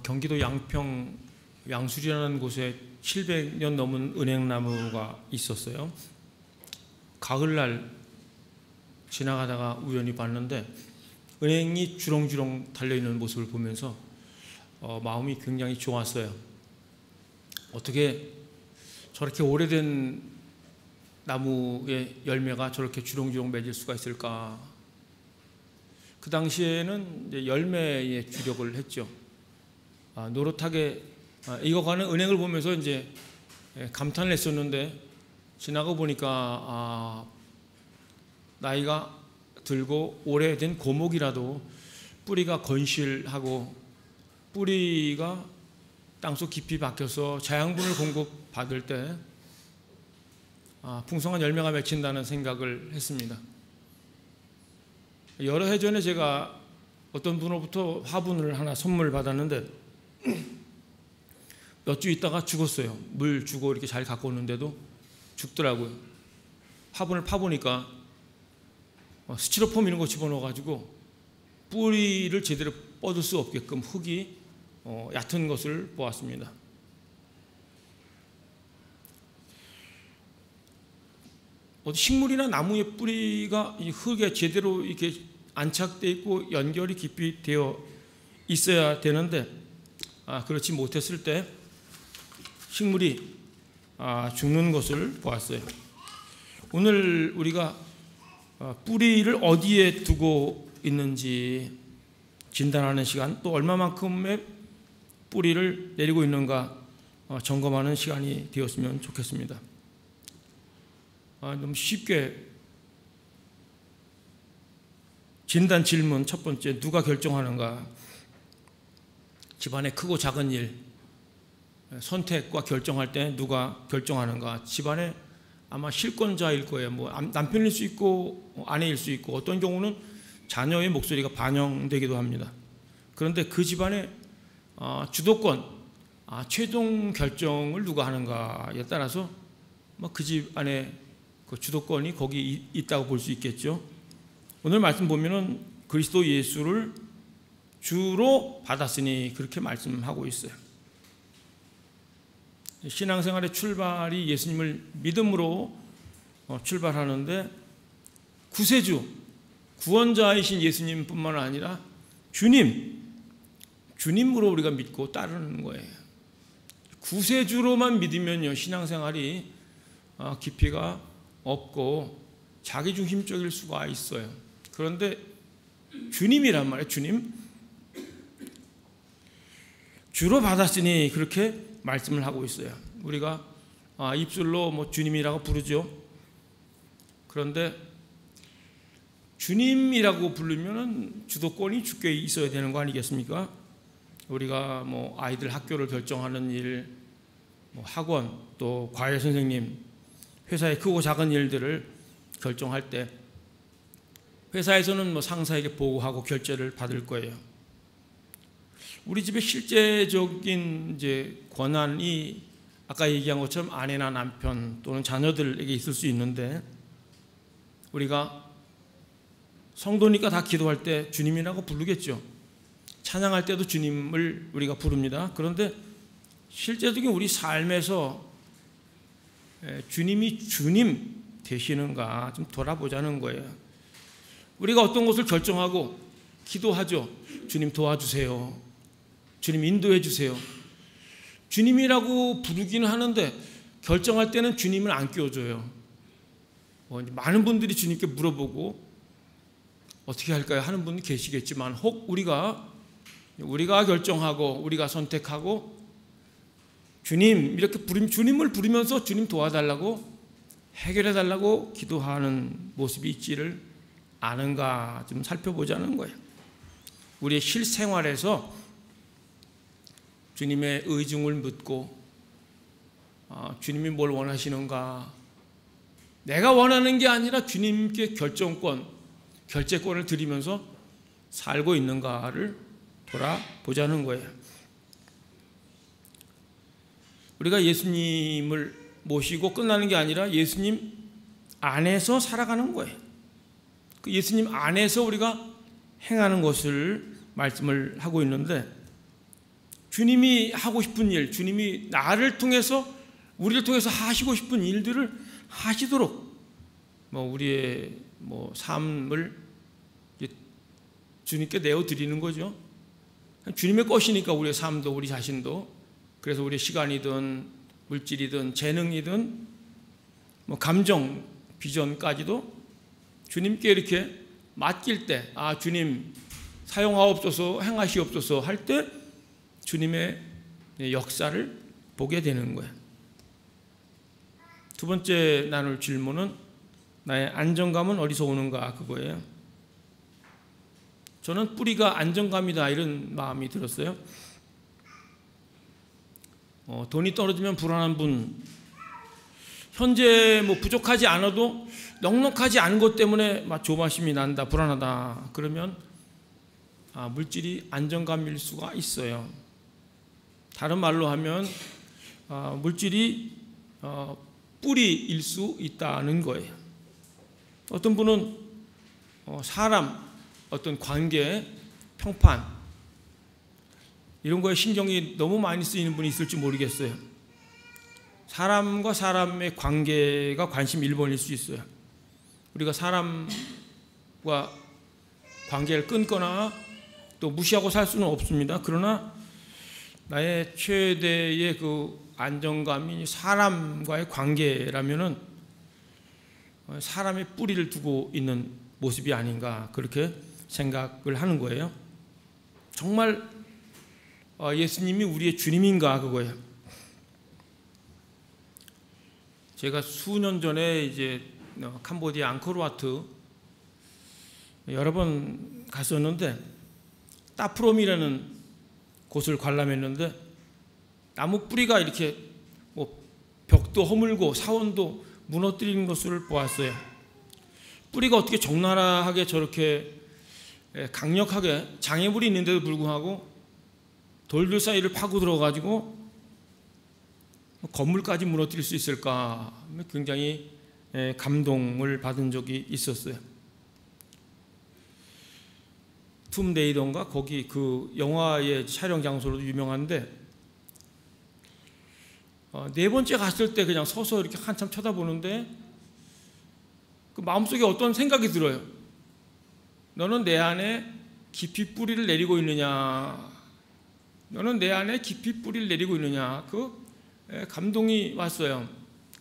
경기도 양평 양술이라는 곳에 700년 넘은 은행나무가 있었어요. 가을날 지나가다가 우연히 봤는데 은행이 주렁주렁 달려있는 모습을 보면서 마음이 굉장히 좋았어요. 어떻게 저렇게 오래된 나무의 열매가 저렇게 주렁주렁 맺을 수가 있을까? 그 당시에는 이제 열매에 주력을 했죠. 노릇하게 익어가는 은행을 보면서 이제 감탄을 했었는데, 지나가 보니까 나이가 들고 오래된 고목이라도 뿌리가 건실하고 뿌리가 땅속 깊이 박혀서 자양분을 공급받을 때 풍성한 열매가 맺힌다는 생각을 했습니다. 여러 해 전에 제가 어떤 분으로부터 화분을 하나 선물 받았는데 몇 주 있다가 죽었어요. 물 주고 이렇게 잘 갖고 오는데도 죽더라고요. 화분을 파보니까 스티로폼 이런 거 집어넣어가지고 뿌리를 제대로 뻗을 수 없게끔 흙이 얕은 것을 보았습니다. 식물이나 나무의 뿌리가 이 흙에 제대로 이렇게 안착되어 있고 연결이 깊이 되어 있어야 되는데 그렇지 못했을 때 식물이 죽는 것을 보았어요. 오늘 우리가 뿌리를 어디에 두고 있는지 진단하는 시간, 또 얼마만큼의 뿌리를 내리고 있는가 점검하는 시간이 되었으면 좋겠습니다. 너무 쉽게 진단 질문 첫 번째, 누가 결정하는가? 집안의 크고 작은 일, 선택과 결정할 때 누가 결정하는가? 집안에 아마 실권자일 거예요. 남편일 수 있고 아내일 수 있고, 어떤 경우는 자녀의 목소리가 반영되기도 합니다. 그런데 그 집안의 주도권, 최종 결정을 누가 하는가에 따라서 그 집안의 그 주도권이 거기 있다고 볼 수 있겠죠. 오늘 말씀 보면은 그리스도 예수를 주로 받았으니 그렇게 말씀하고 있어요. 신앙생활의 출발이 예수님을 믿음으로 출발하는데, 구세주, 구원자이신 예수님뿐만 아니라 주님으로 우리가 믿고 따르는 거예요. 구세주로만 믿으면요, 신앙생활이 깊이가 없고 자기중심적일 수가 있어요. 그런데 주님이란 말이에요. 주로 받았으니 그렇게 말씀을 하고 있어요. 우리가 입술로 주님이라고 부르죠. 그런데 주님이라고 부르면 주도권이 주께 있어야 되는 거 아니겠습니까? 우리가 아이들 학교를 결정하는 일, 학원, 또 과외 선생님, 회사의 크고 작은 일들을 결정할 때 회사에서는 상사에게 보고하고 결제를 받을 거예요. 우리 집의 실제적인 이제 권한이 아까 얘기한 것처럼 아내나 남편 또는 자녀들에게 있을 수 있는데, 우리가 성도니까 다 기도할 때 주님이라고 부르겠죠. 찬양할 때도 주님을 우리가 부릅니다. 그런데 실제적인 우리 삶에서 주님이 주님 되시는가 좀 돌아보자는 거예요. 우리가 어떤 것을 결정하고 기도하죠. 주님 도와주세요. 주님 인도해 주세요. 주님이라고 부르기는 하는데 결정할 때는 주님을 안 끼워줘요. 많은 분들이 주님께 물어보고 어떻게 할까요? 하는 분이 계시겠지만, 혹 우리가 결정하고 우리가 선택하고 주님 이렇게 주님을 부르면서 주님 도와달라고, 해결해 달라고 기도하는 모습이 있지를 않은가 좀 살펴보자는 거예요. 우리의 실생활에서 주님의 의중을 묻고 주님이 뭘 원하시는가, 내가 원하는 게 아니라 주님께 결재권을 드리면서 살고 있는가를 돌아보자는 거예요. 우리가 예수님을 모시고 끝나는 게 아니라 예수님 안에서 살아가는 거예요. 그 예수님 안에서 우리가 행하는 것을 말씀을 하고 있는데, 주님이 하고 싶은 일, 주님이 나를 통해서 우리를 통해서 하시고 싶은 일들을 하시도록 우리의 삶을 주님께 내어 드리는 거죠. 주님의 것이니까 우리의 삶도 우리 자신도. 그래서 우리의 시간이든 물질이든 재능이든 감정, 비전까지도 주님께 이렇게 맡길 때, 주님 사용하옵소서, 행하시옵소서 할 때 주님의 역사를 보게 되는 거예요. 두 번째 나눌 질문은 나의 안정감은 어디서 오는가, 그거예요. 저는 뿌리가 안정감이다, 이런 마음이 들었어요. 돈이 떨어지면 불안한 분, 현재 부족하지 않아도 넉넉하지 않은 것 때문에 조바심이 난다, 불안하다, 그러면 물질이 안정감일 수가 있어요. 다른 말로 하면 물질이 뿌리일 수 있다는 거예요. 어떤 분은 사람, 어떤 관계, 평판 이런 거에 신경이 너무 많이 쓰이는 분이 있을지 모르겠어요. 사람과 사람의 관계가 관심 1번일 수 있어요. 우리가 사람과 관계를 끊거나 또 무시하고 살 수는 없습니다. 그러나 나의 최대의 그 안정감이 사람과의 관계라면은 사람의 뿌리를 두고 있는 모습이 아닌가, 그렇게 생각을 하는 거예요. 정말 예수님이 우리의 주님인가, 그거예요. 제가 수년 전에 이제 캄보디아 앙코르와트 여러 번 갔었는데 따프롬이라는 곳을 관람했는데 나무 뿌리가 이렇게 벽도 허물고 사원도 무너뜨리는 것을 보았어요. 뿌리가 어떻게 적나라하게 저렇게 강력하게 장애물이 있는데도 불구하고 돌들 사이를 파고 들어가지고 건물까지 무너뜨릴 수 있을까, 굉장히 감동을 받은 적이 있었어요. 툼레이더인가, 거기 그 영화의 촬영 장소로도 유명한데 네 번째 갔을 때 그냥 서서 이렇게 한참 쳐다보는데 그 마음속에 어떤 생각이 들어요. 너는 내 안에 깊이 뿌리를 내리고 있느냐, 너는 내 안에 깊이 뿌리를 내리고 있느냐, 그 감동이 왔어요.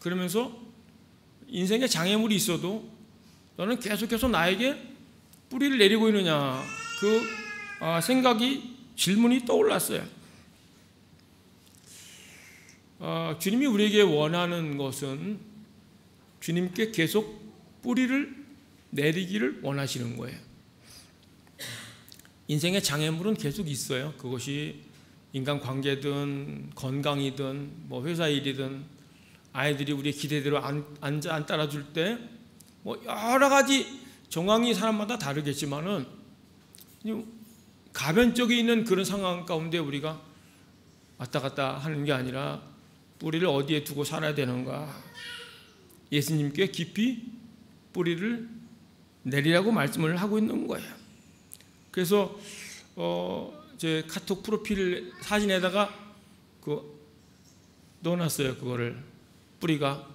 그러면서 인생에 장애물이 있어도 너는 계속해서 나에게 뿌리를 내리고 있느냐, 그 생각이, 질문이 떠올랐어요. 주님이 우리에게 원하는 것은 주님께 계속 뿌리를 내리기를 원하시는 거예요. 인생의 장애물은 계속 있어요. 그것이 인간관계든 건강이든 회사 일이든 아이들이 우리의 기대대로 안 따라줄 때 여러 가지 정황이 사람마다 다르겠지만은 가변적이 있는 그런 상황 가운데 우리가 왔다 갔다 하는 게 아니라 뿌리를 어디에 두고 살아야 되는가, 예수님께 깊이 뿌리를 내리라고 말씀을 하고 있는 거예요. 그래서 제 카톡 프로필 사진에다가 넣어놨어요. 그거를 뿌리가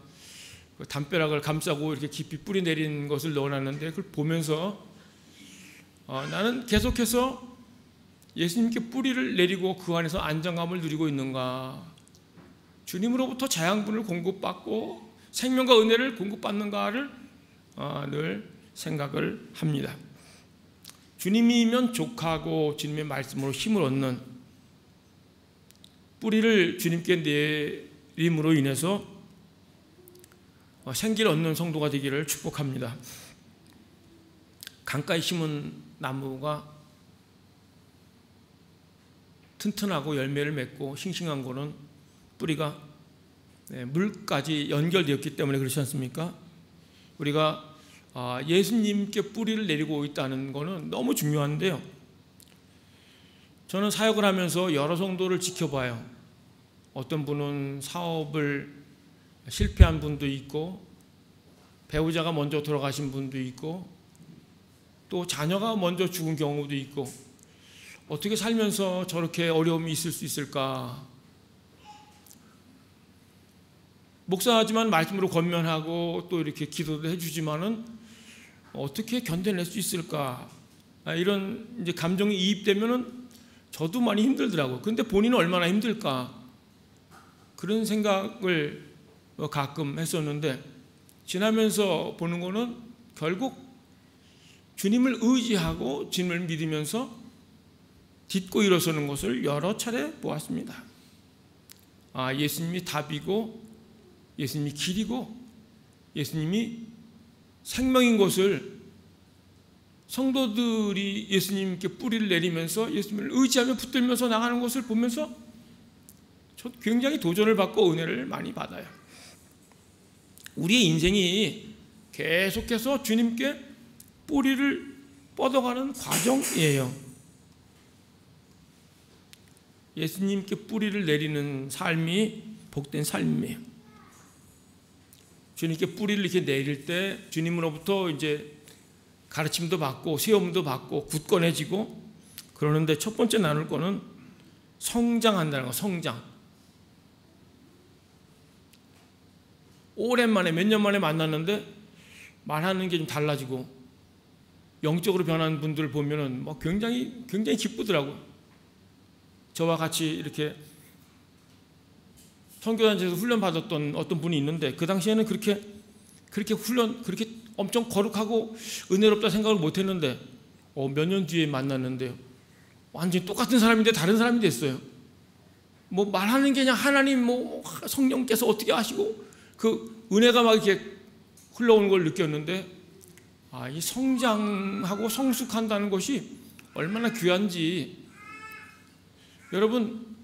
담벼락을 감싸고 이렇게 깊이 뿌리 내린 것을 넣어놨는데 그걸 보면서 나는 계속해서 예수님께 뿌리를 내리고 그 안에서 안정감을 누리고 있는가, 주님으로부터 자양분을 공급받고 생명과 은혜를 공급받는가를 늘 생각을 합니다. 주님이면 족하고 주님의 말씀으로 힘을 얻는, 뿌리를 주님께 내림으로 인해서 생기를 얻는 성도가 되기를 축복합니다. 강가에 심은 나무가 튼튼하고 열매를 맺고 싱싱한 거는 뿌리가 물까지 연결되었기 때문에 그렇지 않습니까? 우리가 예수님께 뿌리를 내리고 있다는 것은 너무 중요한데요. 저는 사역을 하면서 여러 성도를 지켜봐요. 어떤 분은 사업을 실패한 분도 있고, 배우자가 먼저 돌아가신 분도 있고, 또 자녀가 먼저 죽은 경우도 있고, 어떻게 살면서 저렇게 어려움이 있을 수 있을까? 목사하지만 말씀으로 권면하고 또 이렇게 기도도 해주지만은 어떻게 견뎌낼 수 있을까? 이런 이제 감정이 이입되면은 저도 많이 힘들더라고요. 그런데 본인은 얼마나 힘들까? 그런 생각을 가끔 했었는데 지나면서 보는 거는 결국 주님을 의지하고 주님을 믿으면서 딛고 일어서는 것을 여러 차례 보았습니다. 예수님이 답이고 예수님이 길이고 예수님이 생명인 것을 성도들이 예수님께 뿌리를 내리면서 예수님을 의지하며 붙들면서 나가는 것을 보면서 저 굉장히 도전을 받고 은혜를 많이 받아요. 우리의 인생이 계속해서 주님께 뿌리를 뻗어가는 과정이에요. 예수님께 뿌리를 내리는 삶이 복된 삶이에요. 주님께 뿌리를 이렇게 내릴 때 주님으로부터 이제 가르침도 받고 세움도 받고 굳건해지고 그러는데 첫 번째 나눌 거는 성장한다는 거, 성장. 오랜만에 몇 년 만에 만났는데 말하는 게 좀 달라지고 영적으로 변한 분들을 보면은 뭐 굉장히 기쁘더라고요. 저와 같이 이렇게 선교단체에서 훈련 받았던 어떤 분이 있는데 그 당시에는 그렇게 엄청 거룩하고 은혜롭다 생각을 못했는데 몇 년 뒤에 만났는데요, 완전히 똑같은 사람인데 다른 사람이 됐어요. 뭐 말하는 게 그냥 하나님 뭐 성령께서 어떻게 하시고 그 은혜가 막 이렇게 흘러오는 걸 느꼈는데 이 성장하고 성숙한다는 것이 얼마나 귀한지. 여러분,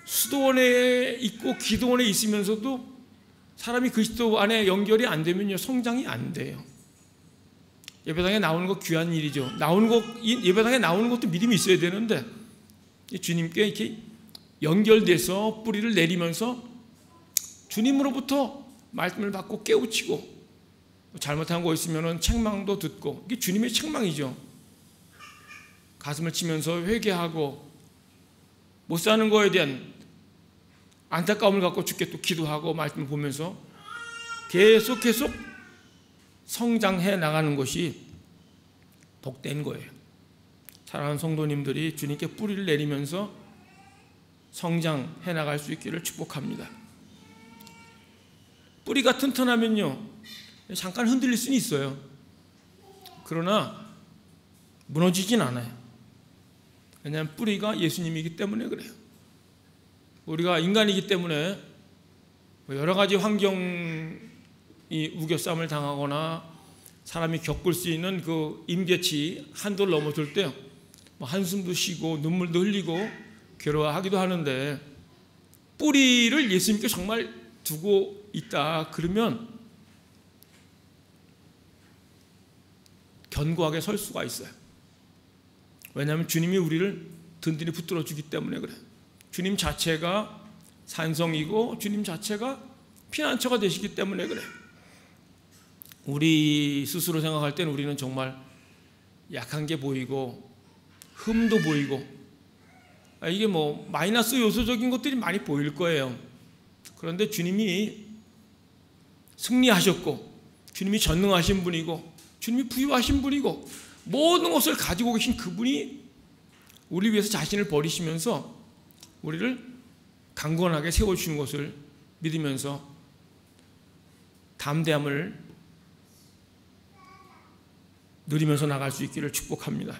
수도원에 있고 기도원에 있으면서도 사람이 그리스도 안에 연결이 안 되면요 성장이 안 돼요. 예배당에 나오는 거 귀한 일이죠. 예배당에 나오는 것도 믿음이 있어야 되는데 주님께 이렇게 연결돼서 뿌리를 내리면서 주님으로부터 말씀을 받고 깨우치고 잘못한 거 있으면 책망도 듣고, 이게 주님의 책망이죠. 가슴을 치면서 회개하고 못 사는 거에 대한 안타까움을 갖고 주께 또 기도하고 말씀을 보면서 계속 성장해 나가는 것이 복된 거예요. 사랑하는 성도님들이 주님께 뿌리를 내리면서 성장해 나갈 수 있기를 축복합니다. 뿌리가 튼튼하면요 잠깐 흔들릴 수는 있어요. 그러나 무너지진 않아요. 왜냐하면 뿌리가 예수님이기 때문에 그래요. 우리가 인간이기 때문에 여러 가지 환경이 우겨쌈을 당하거나 사람이 겪을 수 있는 그 임계치 한도를 넘어설 때 한숨도 쉬고 눈물도 흘리고 괴로워하기도 하는데, 뿌리를 예수님께 정말 두고 있다 그러면 견고하게 설 수가 있어요. 왜냐하면 주님이 우리를 든든히 붙들어 주기 때문에 그래요. 주님 자체가 산성이고 주님 자체가 피난처가 되시기 때문에 그래요. 우리 스스로 생각할 때는 우리는 정말 약한 게 보이고 흠도 보이고 이게 뭐 마이너스 요소적인 것들이 많이 보일 거예요. 그런데 주님이 승리하셨고 주님이 전능하신 분이고 주님이 부유하신 분이고 모든 것을 가지고 계신 그분이 우리 위해서 자신을 버리시면서 우리를 강건하게 세워주시는 것을 믿으면서 담대함을 누리면서 나갈 수 있기를 축복합니다.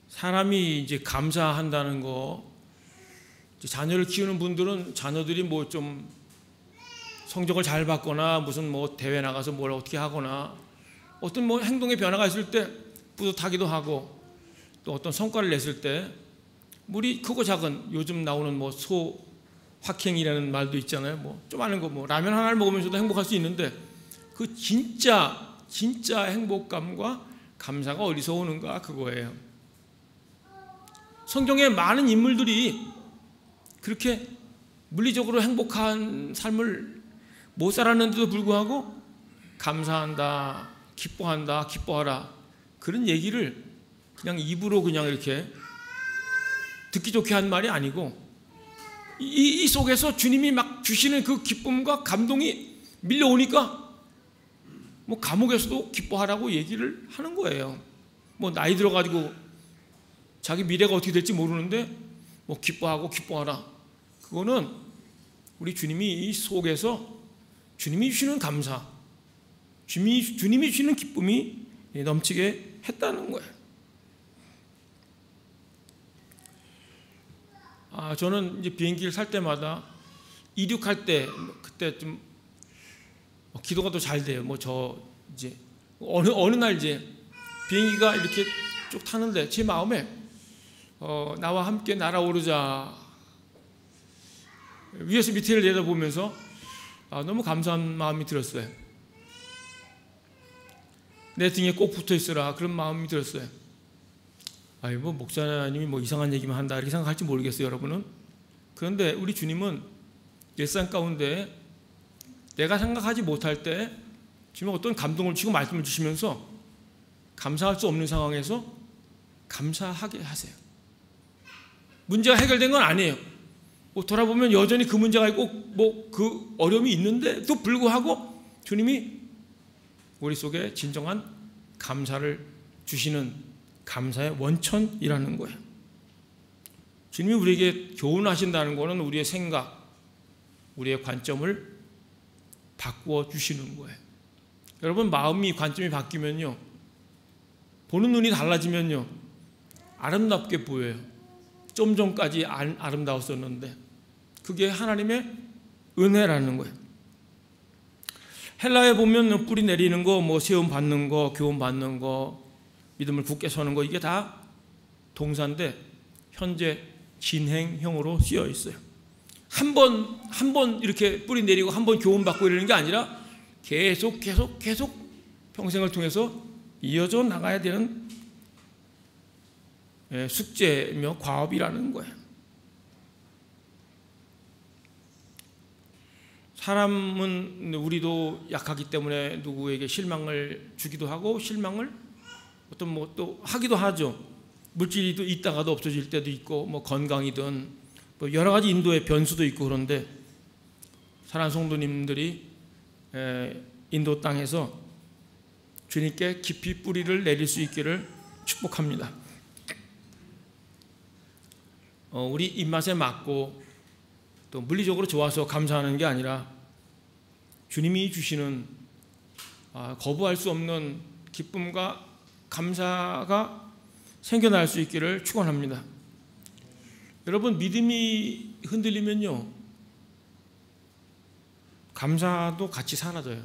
사람이 이제 감사한다는 거, 자녀를 키우는 분들은 자녀들이 뭐 좀 성적을 잘 받거나 무슨 뭐 대회 나가서 뭘 어떻게 하거나 어떤 뭐 행동의 변화가 있을 때 뿌듯하기도 하고, 또 어떤 성과를 냈을 때 우리 크고 작은 요즘 나오는 뭐 소확행이라는 말도 있잖아요. 뭐 좀 아는 거 뭐 라면 하나를 먹으면서도 행복할 수 있는데 그 진짜 행복감과 감사가 어디서 오는가, 그거예요. 성경에 많은 인물들이 그렇게 물리적으로 행복한 삶을 못 살았는데도 불구하고 감사한다, 기뻐한다, 기뻐하라, 그런 얘기를 그냥 입으로 그냥 이렇게 듣기 좋게 한 말이 아니고, 이 속에서 주님이 막 주시는 그 기쁨과 감동이 밀려오니까 뭐 감옥에서도 기뻐하라고 얘기를 하는 거예요. 뭐 나이 들어가지고 자기 미래가 어떻게 될지 모르는데 뭐 기뻐하고 기뻐하라, 그거는 우리 주님이 이 속에서 주님이 주시는 감사, 주님이 주시는 기쁨이 넘치게 했다는 거예요. 저는 이제 비행기를 살 때마다 이륙할 때 그때 좀 기도가 더 잘 돼요. 뭐 저 이제 어느 날 이제 비행기가 이렇게 쭉 타는데 제 마음에 나와 함께 날아오르자, 위에서 밑을 내다보면서 너무 감사한 마음이 들었어요. 내 등에 꼭 붙어 있으라, 그런 마음이 들었어요. 뭐 목사님이 뭐 이상한 얘기만 한다 이렇게 생각할지 모르겠어요, 여러분은. 그런데 우리 주님은 일상 가운데 내가 생각하지 못할 때 주님은 어떤 감동을 주시고 말씀을 주시면서 감사할 수 없는 상황에서 감사하게 하세요. 문제가 해결된 건 아니에요. 돌아보면 여전히 그 문제가 있고 뭐 그 어려움이 있는데 또 불구하고 주님이 우리 속에 진정한 감사를 주시는 감사의 원천이라는 거예요. 주님이 우리에게 교훈하신다는 것은 우리의 생각, 우리의 관점을 바꾸어 주시는 거예요. 여러분, 마음이, 관점이 바뀌면요, 보는 눈이 달라지면요, 아름답게 보여요. 좀 전까지 아름다웠었는데 그게 하나님의 은혜라는 거예요. 헬라에 보면 뿌리 내리는 거, 뭐 세움 받는 거, 교훈 받는 거, 믿음을 굳게 서는 거, 이게 다 동사인데 현재 진행형으로 쓰여 있어요. 한 번 이렇게 뿌리 내리고 한 번 교훈 받고 이러는 게 아니라 계속 평생을 통해서 이어져 나가야 되는 숙제며 과업이라는 거예요. 사람은, 우리도 약하기 때문에 누구에게 실망을 주기도 하고 실망을 어떤 뭐 또 하기도 하죠. 물질이 또 있다가도 없어질 때도 있고, 뭐 건강이든 뭐 여러 가지 인도의 변수도 있고. 그런데 사랑하는 성도님들이 인도 땅에서 주님께 깊이 뿌리를 내릴 수 있기를 축복합니다. 우리 입맛에 맞고 또 물리적으로 좋아서 감사하는 게 아니라 주님이 주시는 거부할 수 없는 기쁨과 감사가 생겨날 수 있기를 축원합니다. 여러분, 믿음이 흔들리면요, 감사도 같이 사라져요.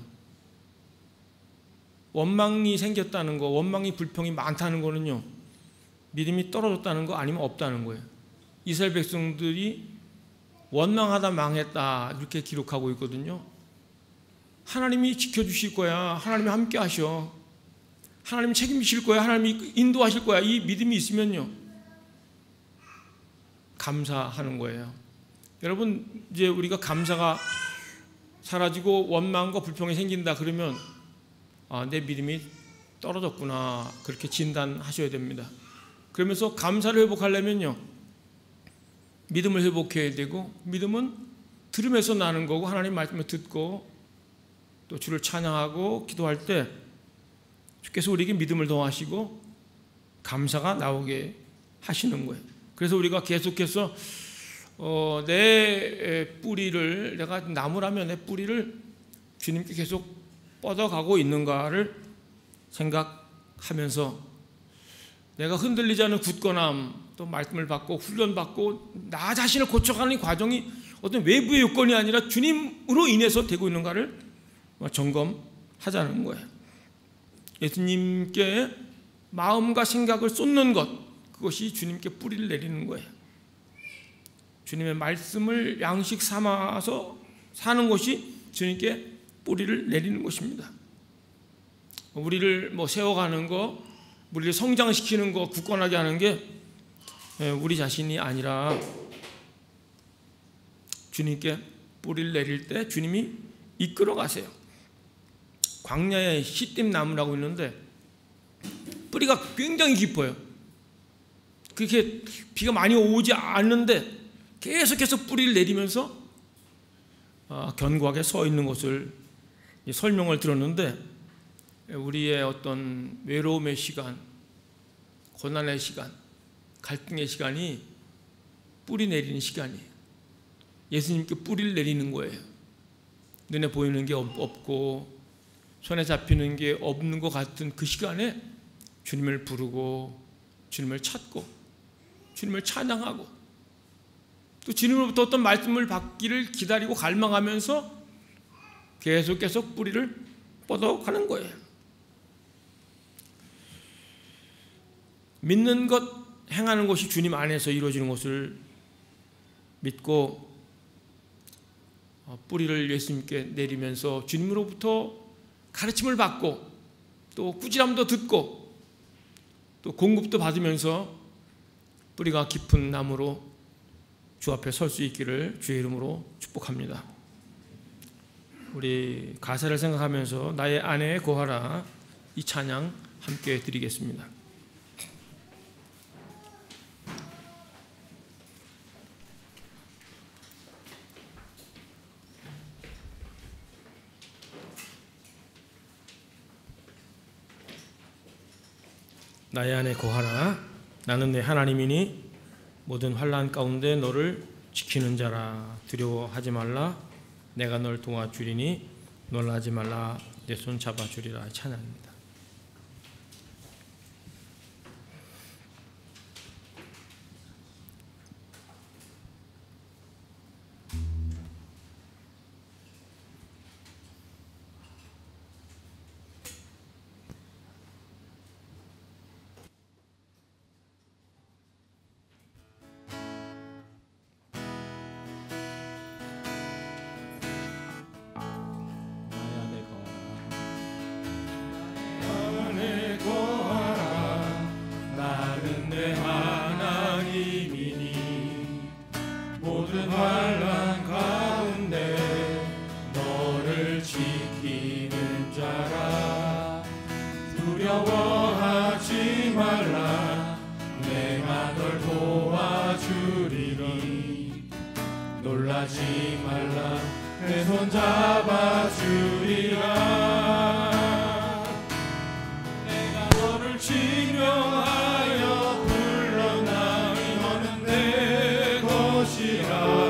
원망이 생겼다는 거, 원망이 불평이 많다는 거는요, 믿음이 떨어졌다는 거 아니면 없다는 거예요. 이스라엘 백성들이 원망하다 망했다 이렇게 기록하고 있거든요. 하나님이 지켜주실 거야, 하나님이 함께 하셔, 하나님이 책임지실 거야, 하나님이 인도하실 거야, 이 믿음이 있으면요 감사하는 거예요. 여러분, 이제 우리가 감사가 사라지고 원망과 불평이 생긴다 그러면 내 믿음이 떨어졌구나, 그렇게 진단하셔야 됩니다. 그러면서 감사를 회복하려면요, 믿음을 회복해야 되고, 믿음은 들음에서 나는 거고, 하나님 말씀을 듣고 또 주를 찬양하고 기도할 때 주께서 우리에게 믿음을 더하시고 감사가 나오게 하시는 거예요. 그래서 우리가 계속해서 내 뿌리를, 내가 나무라면 내 뿌리를 주님께 계속 뻗어가고 있는가를 생각하면서 내가 흔들리지 않은 굳건함, 또 말씀을 받고 훈련받고 나 자신을 고쳐가는 과정이 어떤 외부의 요건이 아니라 주님으로 인해서 되고 있는가를 점검하자는 거예요. 예수님께 마음과 생각을 쏟는 것, 그것이 주님께 뿌리를 내리는 거예요. 주님의 말씀을 양식 삼아서 사는 것이 주님께 뿌리를 내리는 것입니다. 우리를 세워가는 거, 우리를 성장시키는 거, 굳건하게 하는 게 우리 자신이 아니라 주님께 뿌리를 내릴 때 주님이 이끌어 가세요. 광야에 시띠 나무라고 있는데 뿌리가 굉장히 깊어요. 그렇게 비가 많이 오지 않는데 계속해서 뿌리를 내리면서 견고하게 서 있는 것을 설명을 들었는데, 우리의 어떤 외로움의 시간, 고난의 시간, 갈등의 시간이 뿌리 내리는 시간이에요. 예수님께 뿌리를 내리는 거예요. 눈에 보이는 게 없고 손에 잡히는 게 없는 것 같은 그 시간에 주님을 부르고 주님을 찾고 주님을 찬양하고 또 주님으로부터 어떤 말씀을 받기를 기다리고 갈망하면서 계속 뿌리를 뻗어가는 거예요. 믿는 것, 행하는 것이 주님 안에서 이루어지는 것을 믿고 뿌리를 예수님께 내리면서 주님으로부터 가르침을 받고 또 꾸지람도 듣고 또 공급도 받으면서 뿌리가 깊은 나무로 주 앞에 설 수 있기를 주의 이름으로 축복합니다. 우리 가사를 생각하면서 나의 안에 거하라, 이 찬양 함께 드리겠습니다. 나의 안에 거하라, 나는 내 하나님이니 모든 환난 가운데 너를 지키는 자라. 두려워하지 말라, 내가 널 도와주리니 놀라지 말라, 내 손 잡아주리라. 찬양입니다. 두려워하지 말라, 내가 널 도와주리니 놀라지 말라, 내 손 잡아주리라. 내가 너를 징명하여 불러나니 너는 내 것이라.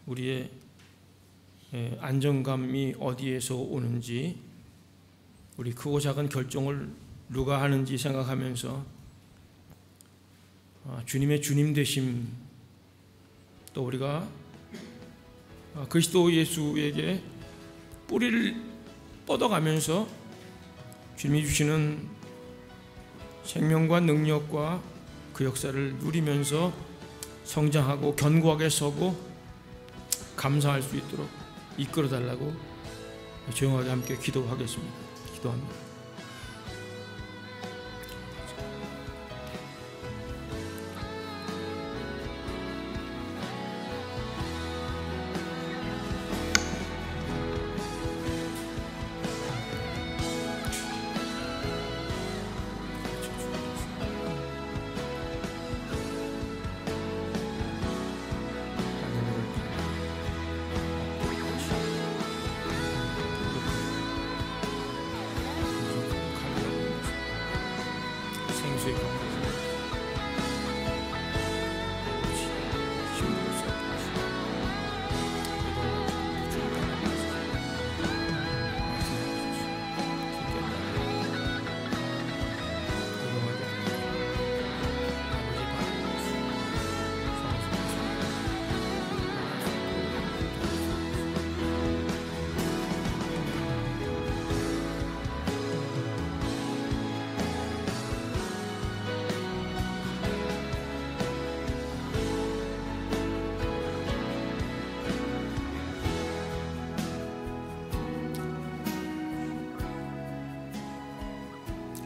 우리의 안정감이 어디에서 오는지, 우리 크고 작은 결정을 누가 하는지 생각하면서 주님의 주님 되심, 또 우리가 그리스도 예수에게 뿌리를 뻗어가면서 주님이 주시는 생명과 능력과 그 역사를 누리면서 성장하고 견고하게 서고 감사할 수 있도록 이끌어달라고 조용하게 함께 기도하겠습니다. 기도합니다.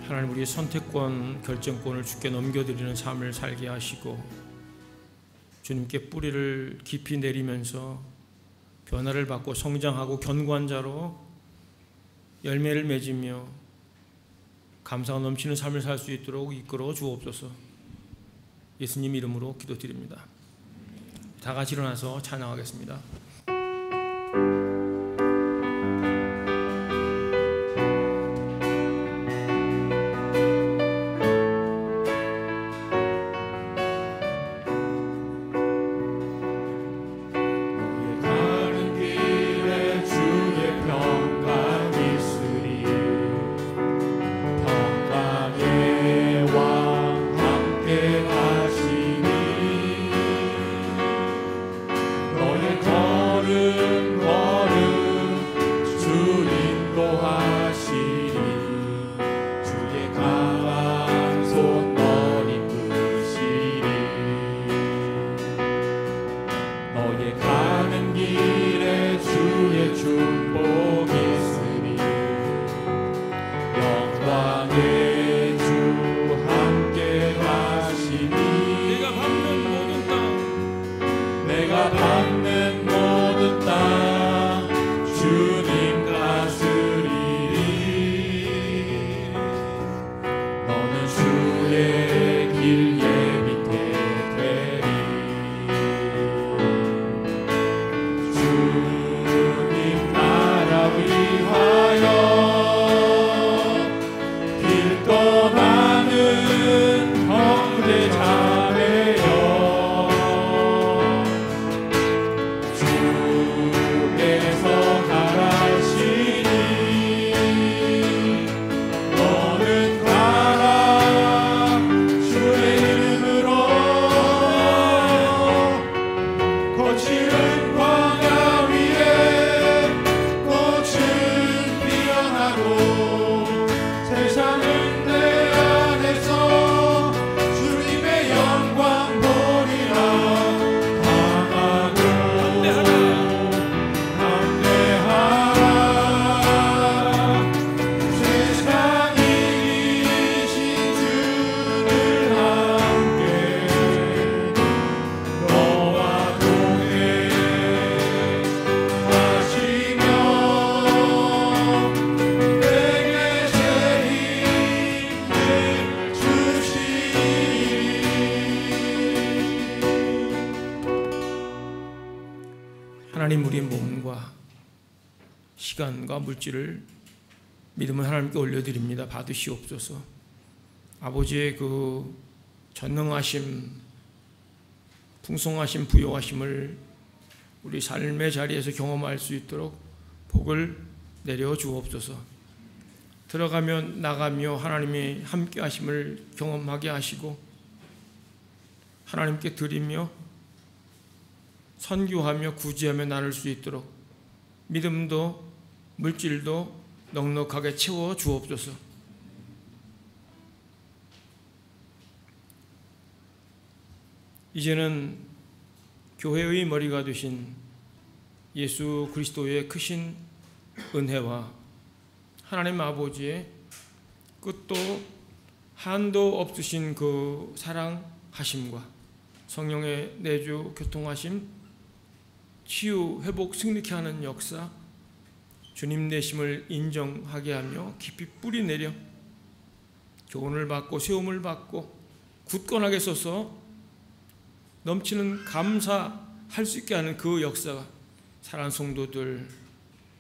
하나님, 우리의 선택권, 결정권을 주께 넘겨드리는 삶을 살게 하시고 주님께 뿌리를 깊이 내리면서 변화를 받고 성장하고 견고한 자로 열매를 맺으며 감사가 넘치는 삶을 살 수 있도록 이끌어 주옵소서. 예수님 이름으로 기도드립니다. 다 같이 일어나서 찬양하겠습니다. 하나님, 우리의 몸과 시간과 물질을 믿음을 하나님께 올려드립니다. 받으시옵소서. 아버지의 그 전능하심, 풍성하심, 부요하심을 우리 삶의 자리에서 경험할 수 있도록 복을 내려 주옵소서. 들어가며 나가며 하나님이 함께 하심을 경험하게 하시고 하나님께 드리며 선교하며 구제하며 나눌 수 있도록 믿음도 물질도 넉넉하게 채워 주옵소서. 이제는 교회의 머리가 되신 예수 그리스도의 크신 은혜와 하나님 아버지의 끝도 한도 없으신 그 사랑하심과 성령의 내주 교통하심, 치유, 회복, 승리케 하는 역사, 주님 되심을 인정하게 하며 깊이 뿌리 내려 교훈을 받고 세움을 받고 굳건하게 서서 넘치는 감사할 수 있게 하는 그 역사가 사랑하는 성도들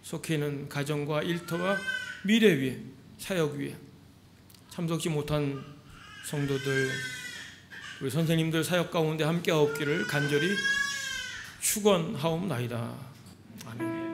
속해 있는 가정과 일터와 미래 위에 사역 위에 참석지 못한 성도들 우리 선생님들 사역 가운데 함께 하옵기를 간절히 축원하옵나이다. 아멘.